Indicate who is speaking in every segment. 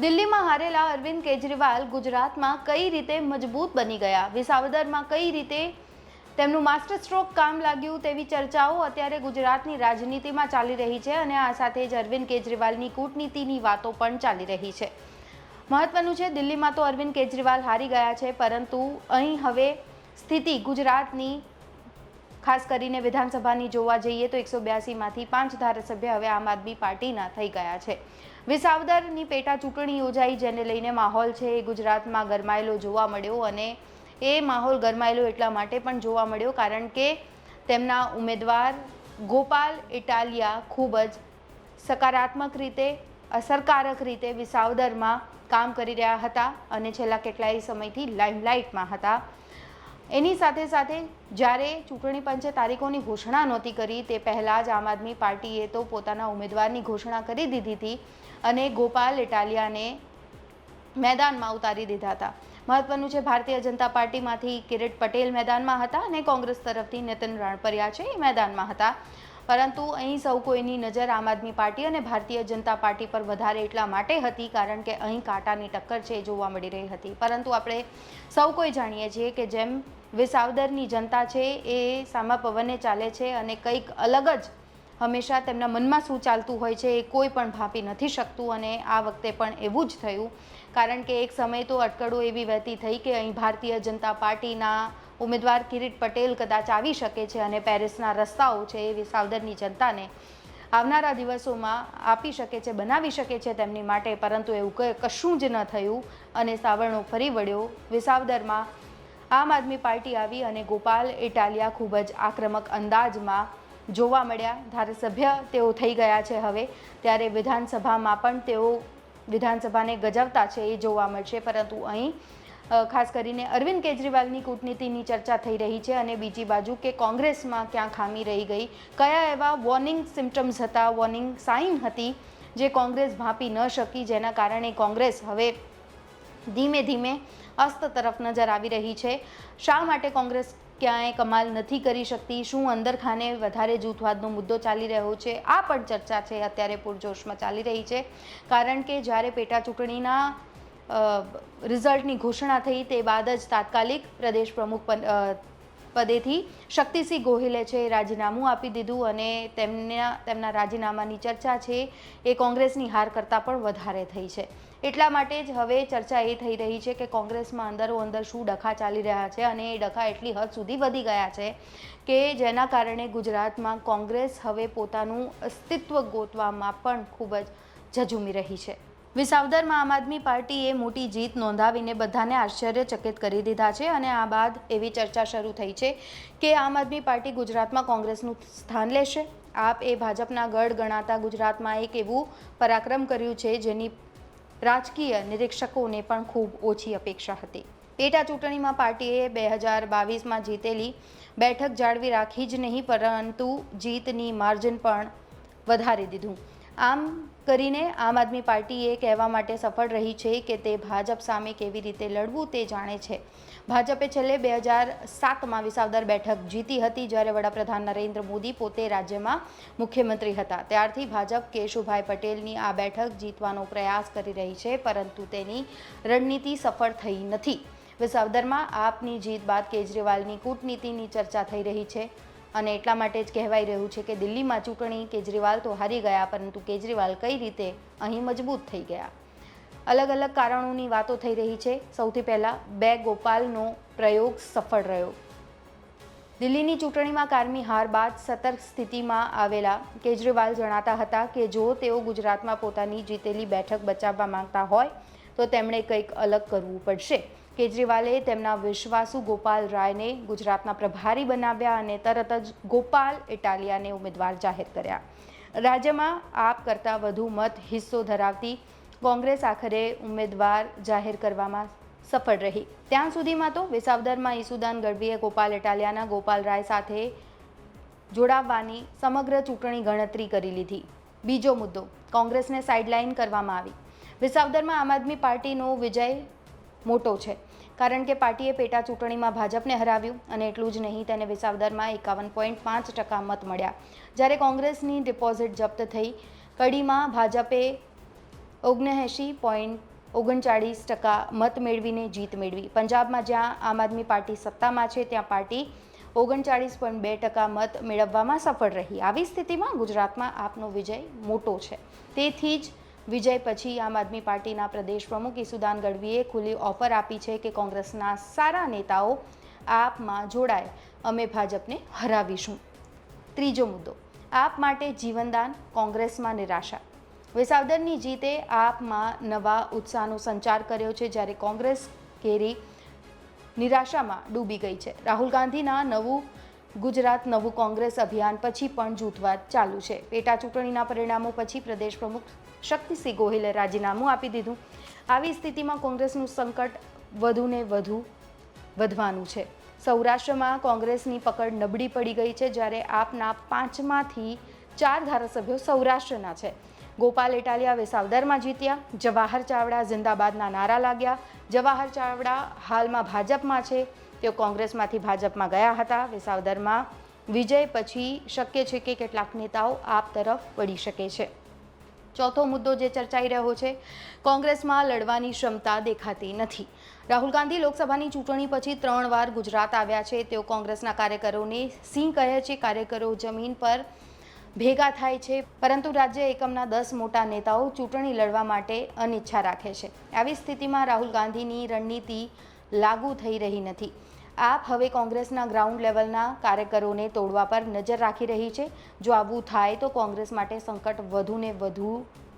Speaker 1: દિલ્હીમાં હારેલા અરવિંદ કેજરીવાલ ગુજરાતમાં કઈ રીતે મજબૂત બની ગયા, વિસાવદરમાં કઈ રીતે તેમનું માસ્ટર સ્ટ્રોક કામ લાગ્યું તેવી ચર્ચાઓ અત્યારે ગુજરાતની રાજનીતિમાં ચાલી રહી છે અને આ સાથે જ અરવિંદ કેજરીવાલની કૂટનીતિની વાતો પણ ચાલી રહી છે। મહત્વનું છે, દિલ્હીમાં તો અરવિંદ કેજરીવાલ હારી ગયા છે, પરંતુ અહીં હવે સ્થિતિ ગુજરાતની ખાસ કરીને વિધાનસભાની જોવા જઈએ તો 182માંથી 5 ધારાસભ્ય હવે આમ આદમી પાર્ટીના થઈ ગયા છે। વિસાવદરની પેટા ચૂંટણી યોજાઈ, જેને લઈને માહોલ છે એ ગુજરાતમાં ગરમાયેલો જોવા મળ્યો અને એ માહોલ ગરમાયેલો એટલા માટે પણ જોવા મળ્યો કારણ કે તેમના ઉમેદવાર ગોપાલ ઇટાલિયા ખૂબ જ સકારાત્મક રીતે, અસરકારક રીતે વિસાવદરમાં કામ કરી રહ્યા હતા અને છેલ્લા કેટલાય સમયથી લાઇમલાઇટમાં હતા। એની સાથે સાથે જ્યારે ચૂંટણી પંચે તારીખોની ઘોષણા નહોતી કરી તે પહેલાં જ આમ આદમી પાર્ટીએ તો પોતાના ઉમેદવારની ઘોષણા કરી દીધી હતી અને ગોપાલ ઇટાલિયાને મેદાનમાં ઉતારી દીધા હતા। મહત્વનું છે, ભારતીય જનતા પાર્ટીમાંથી કિરીટ પટેલ મેદાનમાં હતા અને કોંગ્રેસ તરફથી નીતિન રાણપરિયા છે એ મેદાનમાં હતા, પરંતુ અહીં સૌ કોઈની નજર આમ આદમી પાર્ટી અને ભારતીય જનતા પાર્ટી પર વધારે એટલા માટે હતી કારણ કે અહીં કાંટાની ટક્કર છે એ જોવા મળી રહી હતી। પરંતુ આપણે સૌ કોઈ જાણીએ છીએ કે જેમ વિસાવદરની જનતા છે એ સામા પવને ચાલે છે અને કંઈક અલગ જ હંમેશા તેમના મનમાં શું ચાલતું હોય છે એ કોઈ પણ ભાંપી નથી શકતું અને આ વખતે પણ એવું જ થયું કારણ કે એક સમય તો અટકળો એવી વહેતી થઈ કે અહીં ભારતીય જનતા પાર્ટીના ઉમેદવાર કિરીટ પટેલ કદાચ આવી શકે છે અને પેરિસના રસ્તાઓ છે એ વિસાવદરની જનતાને આવનારા દિવસોમાં આપી શકે છે, બનાવી શકે છે તેમની માટે, પરંતુ એવું કશું જ ન થયું અને સાવરણો ફરી વળ્યો। વિસાવદરમાં આમ આદમી પાર્ટી આવી અને ગોપાલ ઇટાલિયા ખૂબ જ આક્રમક અંદાજમાં જોવા મળ્યા। ધારાસભ્ય તેઓ થઈ ગયા છે હવે, ત્યારે વિધાનસભામાં પણ તેઓ વિધાનસભાને ગજવતા છે એ જોવા મળશે, પરંતુ અહીં ખાસ કરીને અરવિંદ કેજરીવાલની કૂટનીતિની ચર્ચા થઈ રહી છે અને બીજી બાજુ કે કોંગ્રેસમાં ક્યાં ખામી રહી ગઈ, કયા એવા વોર્નિંગ સિમ્પટમ્સ હતા, વોર્નિંગ સાઇન હતી જે કોંગ્રેસ ભાંપી ન શકી, જેના કારણે કોંગ્રેસ હવે ધીમે ધીમે અસ્ત તરફ નજર આવી રહી છે। શા માટે કોંગ્રેસ ક્યાંય કમાલ નથી કરી શકતી, શું અંદરખાને વધારે જૂથવાદનો મુદ્દો ચાલી રહ્યો છે, આ પણ ચર્ચા છે અત્યારે પૂરજોશમાં ચાલી રહી છે કારણ કે જ્યારે પેટા ચૂંટણીના રિઝલ્ટની ઘોષણા થઈ તે બાદ જ તાત્કાલિક પ્રદેશ પ્રમુખ પદેથી શક્તિસિંહ ગોહિલે છે રાજીનામું આપી દીધું અને તેમના રાજીનામાની ચર્ચા છે એ કોંગ્રેસની હાર કરતાં પણ વધારે થઈ છે। એટલા માટે જ હવે ચર્ચા એ થઈ રહી છે કે કોંગ્રેસમાં અંદરો-અંદર શું ડખા ચાલી રહ્યા છે અને એ ડખા એટલી હદ સુધી વધી ગયા છે કે જેના કારણે ગુજરાતમાં કોંગ્રેસ હવે પોતાનું અસ્તિત્વ ગોતવામાં પણ ખૂબ જ ઝઝૂમી રહી છે। વિસાવદરમાં આમ આદમી પાર્ટીએ મોટી જીત નોંધાવીને બધાને આશ્ચર્યચકિત કરી દીધા છે અને આ બાદ એવી ચર્ચા શરૂ થઈ છે કે આમ આદમી પાર્ટી ગુજરાતમાં કોંગ્રેસનું સ્થાન લેશે। આપ એ ભાજપના ગઢ ગણાતા ગુજરાતમાં એક એવું પરાક્રમ કર્યું છે જેની રાજકીય નિરીક્ષકોને પણ ખૂબ ઓછી અપેક્ષા હતી। પેટા ચૂંટણીમાં પાર્ટીએ 2022માં જીતેલી બેઠક જાળવી રાખી જ નહીં, પરંતુ જીતની માર્જિન પણ વધારી દીધું। આમ કરીને આમ આદમી પાર્ટી એ કહેવા માટે સફળ રહી છે કે તે ભાજપ સામે કેવી રીતે લડવું તે જાણે છે। ભાજપે છેલ્લે 2007માં વિસાવદર બેઠક જીતી હતી જ્યારે વડાપ્રધાન નરેન્દ્ર મોદી પોતે રાજ્યમાં મુખ્યમંત્રી હતા। ત્યારથી ભાજપ કેશુભાઈ પટેલની આ બેઠક જીતવાનો પ્રયાસ કરી રહી છે, પરંતુ તેની રણનીતિ સફળ થઈ નથી। વિસાવદરમાં આપની જીત બાદ કેજરીવાલની કૂટનીતિની ચર્ચા થઈ રહી છે અને એટલા માટે જ કહેવાઈ રહ્યું છે કે દિલ્હીમાં ચૂંટણી કેજરીવાલ તો હારી ગયા, પરંતુ કેજરીવાલ કઈ રીતે અહીં મજબૂત થઈ ગયા। અલગ અલગ કારણોની વાતો થઈ રહી છે। સૌથી પહેલાં 2 ગોપાલનો પ્રયોગ સફળ રહ્યો। દિલ્હીની ચૂંટણીમાં કારમી હાર બાદ સતર્ક સ્થિતિમાં આવેલા કેજરીવાલ જણાતા હતા કે જો તેઓ ગુજરાતમાં પોતાની જીતેલી બેઠક બચાવવા માંગતા હોય તો તેમણે કંઈક અલગ કરવું પડશે। કેજરીવાલે તેમના વિશ્વાસુ ગોપાલ રાયને ગુજરાતના પ્રભારી બનાવ્યા અને તરત જ ગોપાલ ઇટાલિયાને ઉમેદવાર જાહેર કર્યા। રાજ્યમાં આપ કરતાં વધુ મત હિસ્સો ધરાવતી કોંગ્રેસ આખરે ઉમેદવાર જાહેર કરવામાં સફળ રહી। ત્યાં સુધીમાં તો વિસાવદરમાં ઈસુદાન ગઢવીએ ગોપાલ ઇટાલિયાના ગોપાલ રાય સાથે જોડાવવાની સમગ્ર ચૂંટણી ગણતરી કરી લીધી। બીજો મુદ્દો, કોંગ્રેસને સાઇડલાઇન કરવામાં આવી। વિસાવદરમાં આમ આદમી પાર્ટીનો વિજય મોટો છે કારણ કે પાર્ટીએ પેટા ચૂંટણીમાં ભાજપને હરાવ્યું અને એટલું જ નહીં, તેને વિસાવદરમાં 51.5% મત મળ્યા। જ્યારે કોંગ્રેસની ડિપોઝિટ જપ્ત થઈ, કડીમાં ભાજપે 79 39% મત મેળવીને જીત મેળવી. પંજાબમાં જ્યાં આમ આદમી પાર્ટી સત્તામાં છે ત્યાં પાર્ટી 39.2% મત મેળવવામાં સફળ રહી. આવી સ્થિતિમાં ગુજરાતમાં આપનો વિજય મોટો છે. તેથી જ વિજય પછી આમ આદમી પાર્ટીના પ્રદેશ પ્રમુખ ઈસુદાન ગઢવીએ ખુલ્લી ઓફર આપી છે કે કોંગ્રેસના સારા નેતાઓ આપમાં જોડાય, અમે ભાજપને હરાવીશું. ત્રીજો મુદ્દો, આપ માટે જીવનદાન, કોંગ્રેસમાં નિરાશા. વિસાવદરની જીતે આપમાં નવા ઉત્સાહનો સંચાર કર્યો છે, જ્યારે કોંગ્રેસ ઘેરી નિરાશામાં ડૂબી ગઈ છે. રાહુલ ગાંધીના નવું ગુજરાત નવું કોંગ્રેસ અભિયાન પછી પણ જૂથવાદ ચાલુ છે. પેટા ચૂંટણીના પરિણામો પછી પ્રદેશ પ્રમુખ શક્તિસિંહ ગોહિલે રાજીનામું આપી દીધું. આવી સ્થિતિમાં કોંગ્રેસનું સંકટ વધુને વધુ વધવાનું છે. સૌરાષ્ટ્રમાં કોંગ્રેસની પકડ નબળી પડી ગઈ છે, જ્યારે આપના 5માંથી 4 ધારાસભ્યો સૌરાષ્ટ્રના છે. ગોપાલ ઇટાલિયા વિસાવદરમાં જીત્યા. જવાહર ચાવડા જિંદાબાદના નારા લાગ્યા. જવાહર ચાવડા હાલમાં ભાજપમાં છે. તેઓ કોંગ્રેસમાંથી ભાજપમાં ગયા હતા. વિસાવદરમાં વિજય પછી શક્ય છે કે કેટલાક નેતાઓ આપ તરફ વળી શકે છે. ચોથો મુદ્દો જે ચર્ચાઈ રહ્યો છે, કોંગ્રેસમાં લડવાની ક્ષમતા દેખાતી નથી. રાહુલ ગાંધી લોકસભાની ચૂંટણી પછી 3 વાર ગુજરાત આવ્યા છે. તેઓ કોંગ્રેસના કાર્યકરોને સિંહ કહે છે. કાર્યકરો જમીન પર ભેગા થાય છે, પરંતુ રાજ્ય એકમના 10 મોટા નેતાઓ ચૂંટણી લડવા માટે અનિચ્છા રાખે છે. આવી સ્થિતિમાં રાહુલ ગાંધીની રણનીતિ લાગુ થઈ રહી નથી. આપ હવે કોંગ્રેસના ગ્રાઉન્ડ લેવલના કાર્યકરોને તોડવા પર નજર રાખી રહી છે. જો આવું થાય તો કોંગ્રેસ માટે સંકટ વધુને વધુ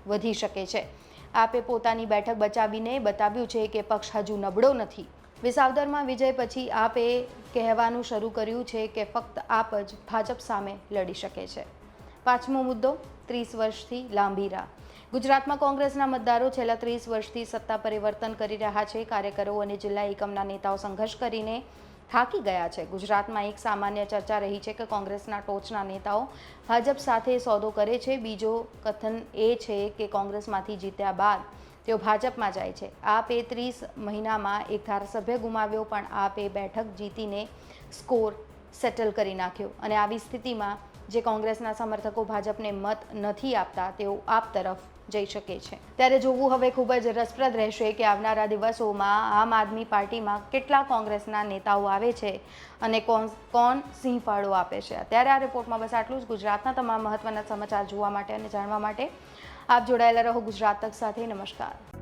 Speaker 1: વધી શકે છે. આપે પોતાની બેઠક બચાવીને બતાવ્યું છે કે પક્ષ હજુ નબળો નથી. વિસાવદરમાં વિજય પછી આપે કહેવાનું શરૂ કર્યું છે કે ફક્ત આપ જ ભાજપ સામે લડી શકે છે. પાંચમો મુદ્દો, 30 વર્ષથી લાંબી રાહ. ગુજરાતમાં કોંગ્રેસના મતદારો છેલ્લા 30 વર્ષથી સત્તા પરિવર્તન કરી રહ્યા છે. કાર્યકરો અને જિલ્લા એકમના નેતાઓ સંઘર્ષ કરીને થાકી ગયા છે. ગુજરાતમાં એક સામાન્ય ચર્ચા રહી છે કે કોંગ્રેસના ટોચના નેતાઓ ભાજપ સાથે સોદો કરે છે. બીજો કથન એ છે કે કોંગ્રેસમાંથી જીત્યા બાદ તેઓ ભાજપમાં જાય છે. આપે 30 મહિનામાં એક ધારાસભ્ય ગુમાવ્યો, પણ આપે બેઠક જીતીને સ્કોર સેટલ કરી નાખ્યો. અને આવી સ્થિતિમાં જે કોંગ્રેસના સમર્થકો ભાજપને મત નથી આપતા તેઓ આપ તરફ જઈ શકે છે. ત્યારે જોવું હવે ખૂબ જ રસપ્રદ રહેશે કે આવનારા દિવસોમાં આમ આદમી પાર્ટીમાં કેટલા કોંગ્રેસના નેતાઓ આવે છે અને કોણ સિંહ ફાળો આપે છે. અત્યારે આ રિપોર્ટમાં બસ આટલું જ. ગુજરાતના તમામ મહત્વના સમાચાર જોવા માટે અને જાણવા માટે આપ જોડાયેલા રહો ગુજરાત તક સાથે. નમસ્કાર.